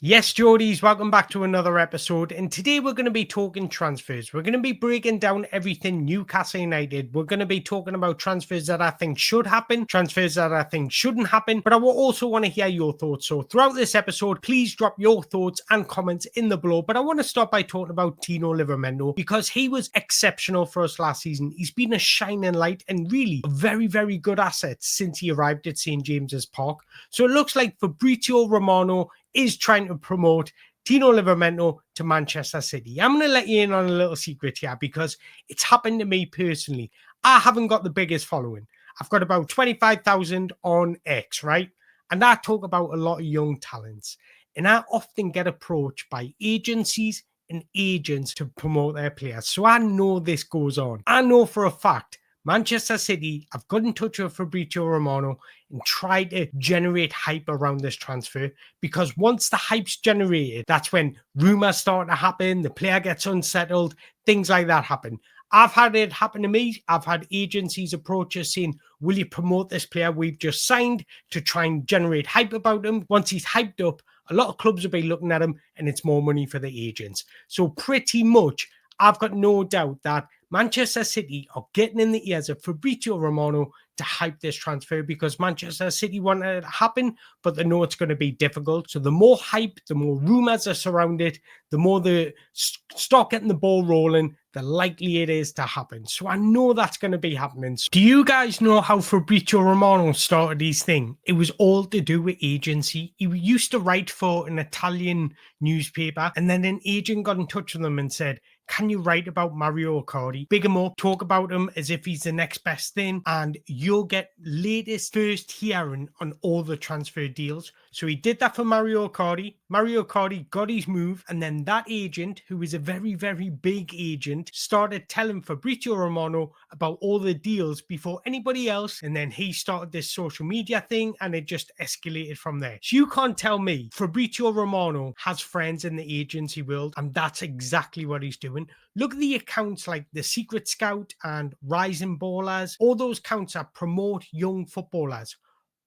Yes, Geordies, welcome back to another episode. And today we're going to be talking transfers. We're going to be breaking down everything Newcastle United. We're going to be talking about transfers that I think should happen, transfers that I think shouldn't happen. But I will also want to hear your thoughts. So throughout this episode, please drop your thoughts and comments in the below. But I want to start by talking about Tino Livramento because he was exceptional for us last season. He's been a shining light and really a very, very good asset since he arrived at St. James's Park. So it looks like Fabrizio Romano is trying to promote Tino Livramento to Manchester City. I'm going to let you in on a little secret here because it's happened to me personally. I haven't got the biggest following. I've got about 25,000 on X, right? And I talk about a lot of young talents. And I often get approached by agencies and agents to promote their players. So I know this goes on. I know for a fact Manchester City have got in touch with Fabrizio Romano and tried to generate hype around this transfer, because once the hype's generated, that's when rumours start to happen, the player gets unsettled, things like that happen. I've had it happen to me. I've had agencies approach us saying, will you promote this player we've just signed, to try and generate hype about him? Once he's hyped up, a lot of clubs will be looking at him and it's more money for the agents. So pretty much, I've got no doubt that Manchester City are getting in the ears of Fabrizio Romano to hype this transfer, because Manchester City want it to happen, but they know it's going to be difficult. So the more hype, the more rumours are surrounded, the more they start getting the ball rolling, the likely it is to happen. So I know that's going to be happening. So do you guys know how Fabrizio Romano started his thing? It was all to do with agency. He used to write for an Italian newspaper, and then an agent got in touch with him and said, can you write about Mario Icardi? Big him up, talk about him as if he's the next best thing, and you'll get latest first hearing on all the transfer deals. So he did that for Mario Icardi. Mario Icardi got his move, and then that agent, who is a very, very big agent, started telling Fabrizio Romano about all the deals before anybody else, and then he started this social media thing, and it just escalated from there. So you can't tell me Fabrizio Romano has friends in the agency world, and that's exactly what he's doing. Look at the accounts like The Secret Scout and Rising Ballers. All those accounts that promote young footballers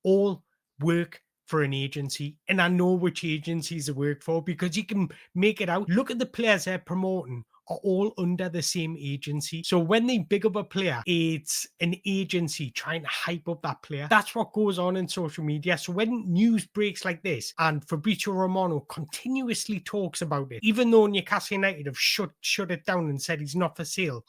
all work for an agency. And I know which agencies they work for because you can make it out. Look at the players they're promoting are all under the same agency. So when they big up a player, it's an agency trying to hype up that player. That's what goes on in social media. So when news breaks like this, and Fabrizio Romano continuously talks about it, even though Newcastle United have shut it down and said he's not for sale,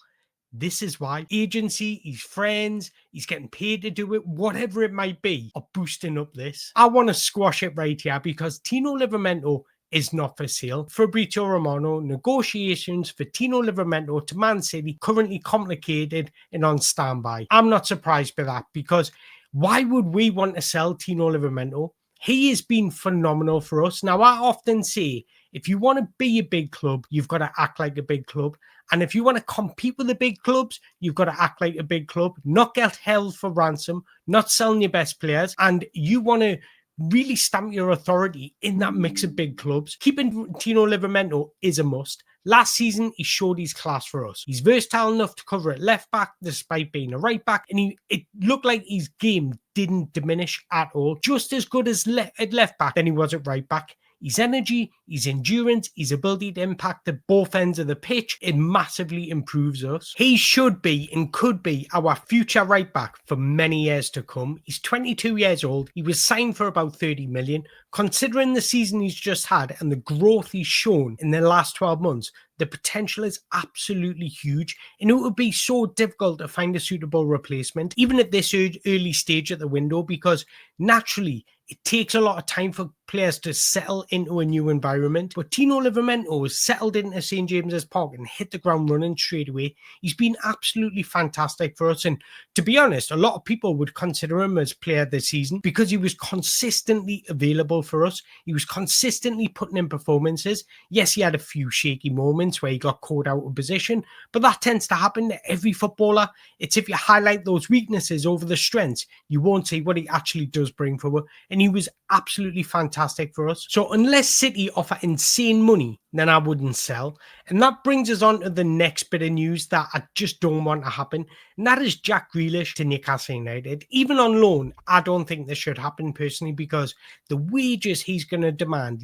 this is why. Agency, his friends, he's getting paid to do it, whatever it might be, are boosting up this. I want to squash it right here because Tino Livramento is not for sale. Fabrizio Romano, negotiations for Tino Livramento to Man City currently complicated and on standby. I'm not surprised by that, because why would we want to sell Tino Livramento? He has been phenomenal for us. Now, I often say, if you want to be a big club, you've got to act like a big club. And if you want to compete with the big clubs, you've got to act like a big club, not get held for ransom, not selling your best players. And you want to really stamp your authority in that mix of big clubs. Keeping Tino Livramento is a must. Last season, he showed his class for us. He's versatile enough to cover at left back despite being a right back, and it looked like his game didn't diminish at all. Just as good as at left back than he was at right back. His energy, his endurance, his ability to impact at both ends of the pitch, it massively improves us. He should be and could be our future right back for many years to come. He's 22 years old. He was signed for about 30 million. Considering the season he's just had and the growth he's shown in the last 12 months, the potential is absolutely huge, and it would be so difficult to find a suitable replacement, even at this early stage of the window, because naturally it takes a lot of time for players to settle into a new environment. But Tino Livramento has settled into St. James's Park and hit the ground running straight away. He's been absolutely fantastic for us. And to be honest, a lot of people would consider him as player this season because he was consistently available for us. He was consistently putting in performances. Yes, he had a few shaky moments where he got caught out of position, but that tends to happen to every footballer. It's if you highlight those weaknesses over the strengths, you won't see what he actually does bring forward. And and he was absolutely fantastic for us. So unless City offer insane money, then I wouldn't sell. And that brings us on to the next bit of news that I just don't want to happen, and that is Jack Grealish to Newcastle United. Even on loan, I don't think this should happen personally, because the wages he's going to demand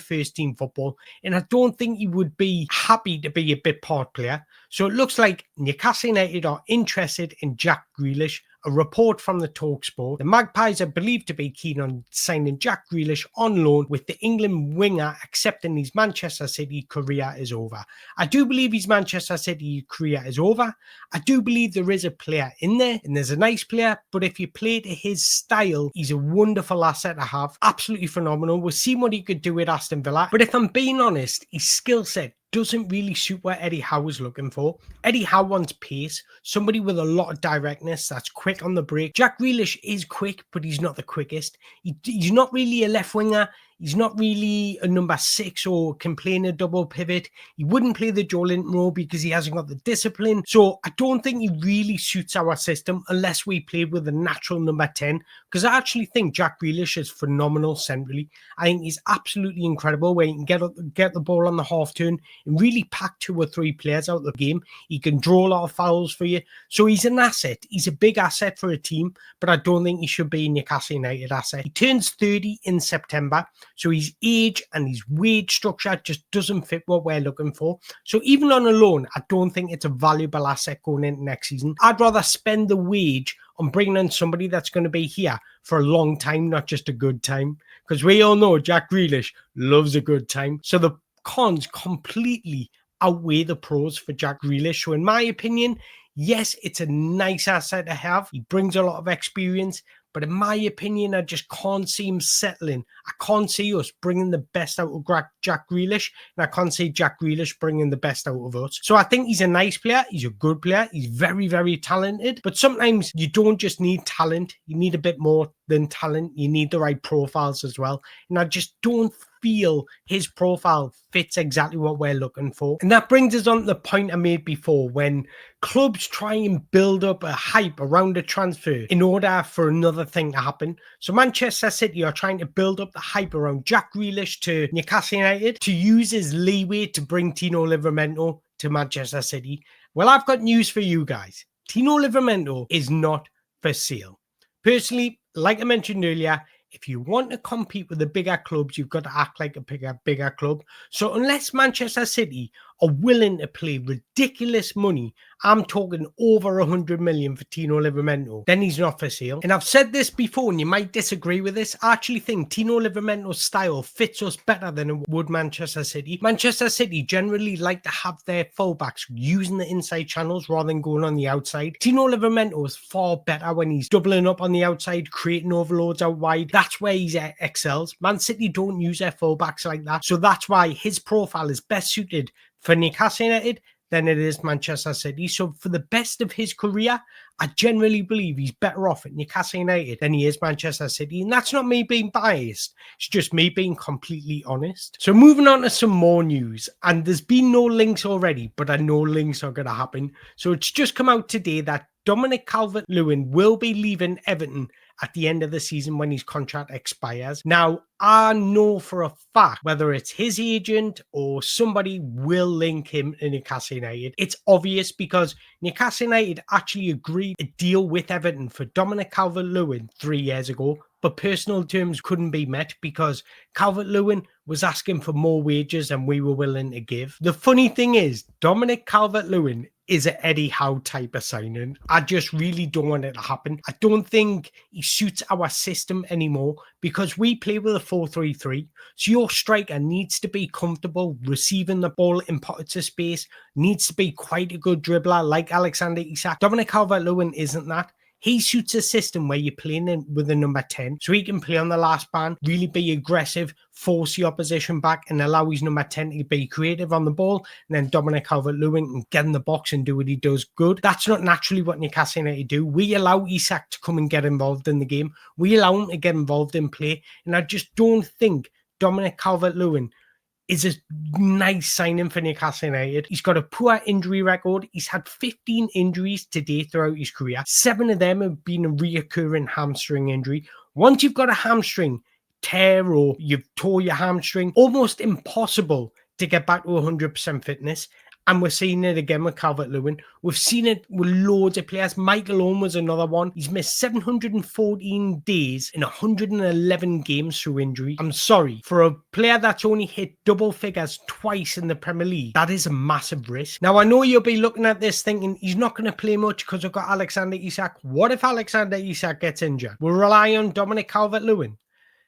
first team football, and I don't think he would be happy to be a bit part player. So it looks like Newcastle United are interested in Jack Grealish. A report from the TalkSport: the Magpies are believed to be keen on signing Jack Grealish on loan, with the England winger accepting his Manchester City career is over. I do believe his Manchester City career is over. I do believe there is a player in there, and there's a nice player, but if you play to his style, he's a wonderful asset to have. Absolutely phenomenal. We'll see what he could do with Aston Villa. But if I'm being honest, his skill set doesn't really suit what Eddie Howe was looking for. Eddie Howe wants pace, somebody with a lot of directness that's quick on the break. Jack Grealish is quick, but he's not the quickest. He's not really a left winger. He's not really a number 6 or can play in a double pivot. He wouldn't play the Joe Linton role because he hasn't got the discipline. So I don't think he really suits our system unless we play with a natural number 10, because I actually think Jack Grealish is phenomenal centrally. I think he's absolutely incredible where he can get the ball on the half turn and really pack 2 or 3 players out of the game. He can draw a lot of fouls for you. So he's an asset. He's a big asset for a team, but I don't think he should be a Newcastle United asset. He turns 30 in September. So his age and his wage structure just doesn't fit what we're looking for. So even on a loan, I don't think it's a valuable asset going into next season. I'd rather spend the wage on bringing in somebody that's going to be here for a long time, not just a good time. Because we all know Jack Grealish loves a good time. So the cons completely outweigh the pros for Jack Grealish. So in my opinion, yes, it's a nice asset to have. He brings a lot of experience. But in my opinion, I just can't see him settling. I can't see us bringing the best out of Jack Grealish, and I can't see Jack Grealish bringing the best out of us. So I think he's a nice player. He's a good player. He's very, very talented. But sometimes you don't just need talent. You need a bit more than talent. You need the right profiles as well. And I just don't feel his profile fits exactly what we're looking for. And that brings us on to the point I made before, when clubs try and build up a hype around a transfer in order for another thing to happen. So Manchester City are trying to build up the hype around Jack Grealish to Newcastle United to use his leeway to bring Tino Livramento to Manchester City. Well, I've got news for you guys. Tino Livramento is not for sale. Personally, like I mentioned earlier, if you want to compete with the bigger clubs, you've got to act like a bigger club. So unless Manchester City are willing to pay ridiculous money, I'm talking over 100 million for Tino Livramento, then he's not for sale. And I've said this before, and you might disagree with this. I actually think Tino Livramento's style fits us better than it would Manchester City. Manchester City generally like to have their fullbacks using the inside channels rather than going on the outside. Tino Livramento is far better when he's doubling up on the outside, creating overloads out wide. That's where he excels. Man City don't use their fullbacks like that. So that's why his profile is best suited for Newcastle United than it is Manchester City. So for the best of his career, I generally believe he's better off at Newcastle United than he is Manchester City. And that's not me being biased. It's just me being completely honest. So moving on to some more news. And there's been no links already, but I know links are going to happen. So it's just come out today that Dominic Calvert-Lewin will be leaving Everton at the end of the season when his contract expires. Now, I know for a fact, whether it's his agent or somebody will link him to Newcastle United. It's obvious because Newcastle United actually agreed a deal with Everton for Dominic Calvert-Lewin 3 years ago, but personal terms couldn't be met because Calvert-Lewin was asking for more wages than we were willing to give. The funny thing is, Dominic Calvert-Lewin is an Eddie Howe type of signing. I just really don't want it to happen. I don't think he suits our system anymore because we play with a 4-3-3. So your striker needs to be comfortable receiving the ball in pockets of space, needs to be quite a good dribbler like Alexander Isak. Dominic Calvert-Lewin isn't that. He suits a system where you're playing in with a number 10, so he can play on the last man, really be aggressive, force the opposition back, and allow his number 10 to be creative on the ball. And then Dominic Calvert-Lewin can get in the box and do what he does good. That's not naturally what Newcastle United do. We allow Isak to come and get involved in the game. We allow him to get involved in play. And I just don't think Dominic Calvert-Lewin is a nice signing for Newcastle United. He's got a poor injury record. He's had 15 injuries to date throughout his career. 7 of them have been a reoccurring hamstring injury. Once you've got a hamstring tear or you've tore your hamstring, almost impossible to get back to 100% fitness. And we're seeing it again with Calvert-Lewin. We've seen it with loads of players. Michael Owen was another one. He's missed 714 days in 111 games through injury. I'm sorry, for a player that's only hit double figures twice in the Premier League, that is a massive risk. Now, I know you'll be looking at this thinking he's not going to play much because we've got Alexander Isak. What if Alexander Isak gets injured? We'll rely on Dominic Calvert-Lewin.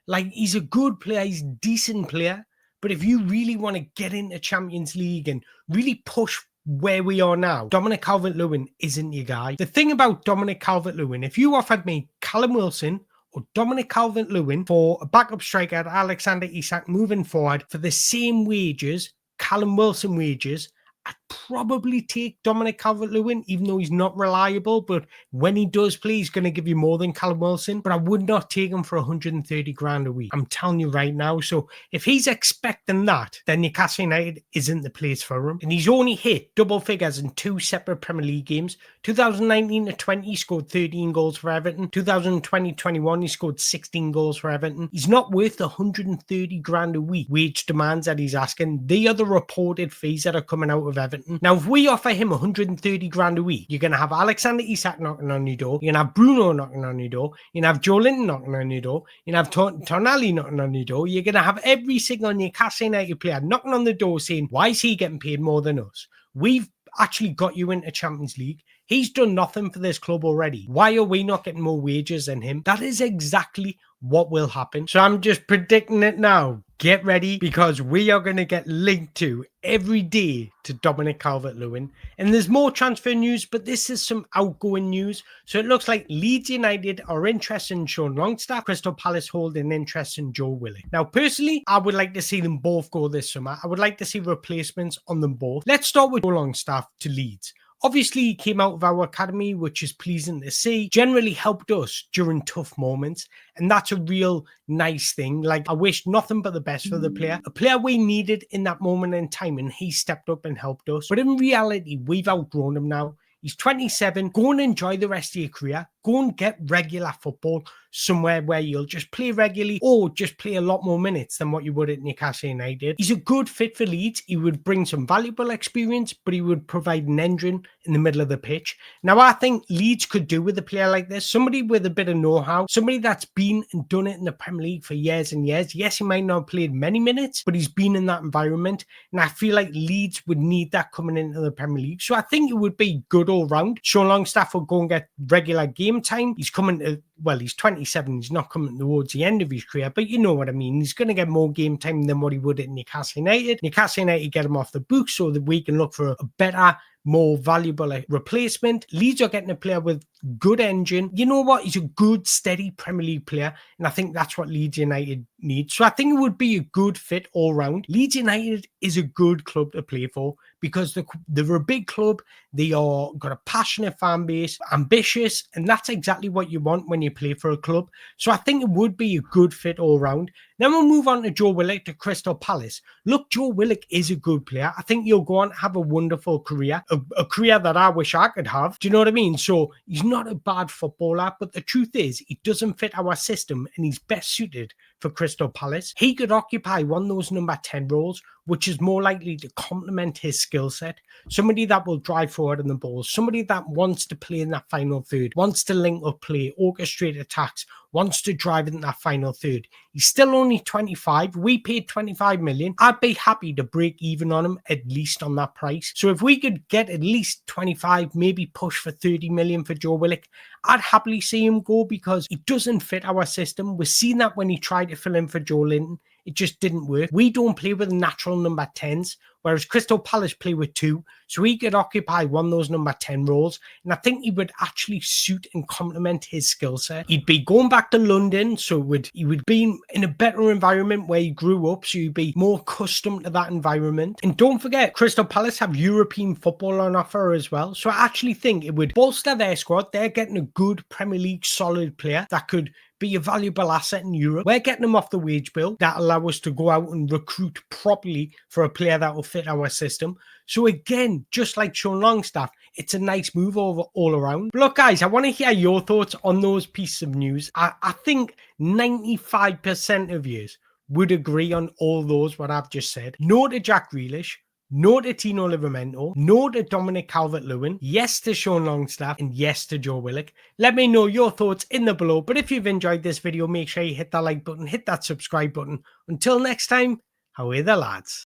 Like, he's a good player. He's a decent player. But if you really want to get into Champions League and really push where we are now, Dominic Calvert-Lewin isn't your guy. The thing about Dominic Calvert-Lewin, if you offered me Callum Wilson or Dominic Calvert-Lewin for a backup striker, Alexander Isak, moving forward for the same wages, Callum Wilson wages, I'd probably take Dominic Calvert-Lewin, even though he's not reliable. But when he does play, he's going to give you more than Callum Wilson. But I would not take him for 130 grand a week. I'm telling you right now. So if he's expecting that, then Newcastle United isn't the place for him. And he's only hit double figures in 2 separate Premier League games. 2019-20, he scored 13 goals for Everton. 2020-21, he scored 16 goals for Everton. He's not worth the 130 grand a week wage demands that he's asking. They are the reported fees that are coming out of Everton. Now, if we offer him 130 grand a week, you're going to have Alexander Isak knocking on your door. You're going to have Bruno knocking on your door. You're going to have Joe Linton knocking on your door. You're going to have Tonali knocking on your door. You're going to have every single Newcastle United player knocking on the door saying, why is he getting paid more than us? We've actually got you into Champions League. He's done nothing for this club already. Why are we not getting more wages than him? That is exactly what will happen. So I'm just predicting it now. Get ready, because we are going to get linked to every day to Dominic Calvert-Lewin. And there's more transfer news, but this is some outgoing news. So it looks like Leeds United are interested in Sean Longstaff. Crystal Palace hold an interest in Joe Willock. Now, personally, I would like to see them both go this summer. I would like to see replacements on them both. Let's start with Joe Longstaff to Leeds. Obviously, he came out of our academy, which is pleasing to see. Generally helped us during tough moments. And that's a real nice thing. Like, I wish nothing but the best for the player. A player we needed in that moment in time, and he stepped up and helped us. But in reality, we've outgrown him now. He's 27. Go and enjoy the rest of your career. Go and get regular football somewhere where you'll just play regularly or just play a lot more minutes than what you would at Newcastle United. He's a good fit for Leeds. He would bring some valuable experience, but he would provide an engine in the middle of the pitch. Now, I think Leeds could do with a player like this, somebody with a bit of know-how, somebody that's been and done it in the Premier League for years and years. Yes, he might not have played many minutes, but he's been in that environment. And I feel like Leeds would need that coming into the Premier League. So I think it would be good all round. Sean Longstaff will go and get regular game time. He's coming to, well, he's 27. He's not coming towards the end of his career, but you know what I mean. He's going to get more game time than what he would at Newcastle United. Newcastle United get him off the books so that we can look for a better, more valuable replacement. Leeds are getting a player with good engine. You know what? He's a good, steady Premier League player, and I think that's what Leeds United needs. So I think it would be a good fit all round. Leeds United is a good club to play for because they're a big club. They are got a passionate fan base, ambitious, and that's exactly what you want when you play for a club. So I think it would be a good fit all round. Then we'll move on to Joe Willock to Crystal Palace. Look, Joe Willock is a good player. I think he'll go on to have a wonderful career, a career that I wish I could have. Do you know what I mean? So he's not a bad footballer, but the truth is he doesn't fit our system and he's best suited for Crystal Palace. He could occupy one of those number 10 roles, which is more likely to complement his skill set. Somebody that will drive forward on the ball, somebody that wants to play in that final third, wants to link up play, orchestrate attacks, wants to drive in that final third. He's still only 25. We paid 25 million. I'd be happy to break even on him, at least on that price. So if we could get at least 25, maybe push for 30 million for Joe Willock, I'd happily see him go because he doesn't fit our system. We've seen that when he tried to fill in for Joe Linton. It just didn't work. We don't play with natural number 10s, whereas Crystal Palace play with 2. So he could occupy one of those number 10 roles. And I think he would actually suit and complement his skill set. He'd be going back to London, so he would be in a better environment where he grew up, so he'd be more accustomed to that environment. And don't forget, Crystal Palace have European football on offer as well. So I actually think it would bolster their squad. They're getting a good Premier League solid player that could be a valuable asset in Europe. We're getting him off the wage bill. That allow us to go out and recruit properly for a player that will fit our system. So again, just like Sean Longstaff, it's a nice move all around. But look, guys, I want to hear your thoughts on those pieces of news. I think 95% of you would agree on all those, what I've just said. No to Jack Grealish. No to Tino Livramento, no to Dominic Calvert-Lewin, yes to Sean Longstaff, and yes to Joe Willock. Let me know your thoughts in the below. But if you've enjoyed this video, make sure you hit that like button, hit that subscribe button. Until next time, how are the lads?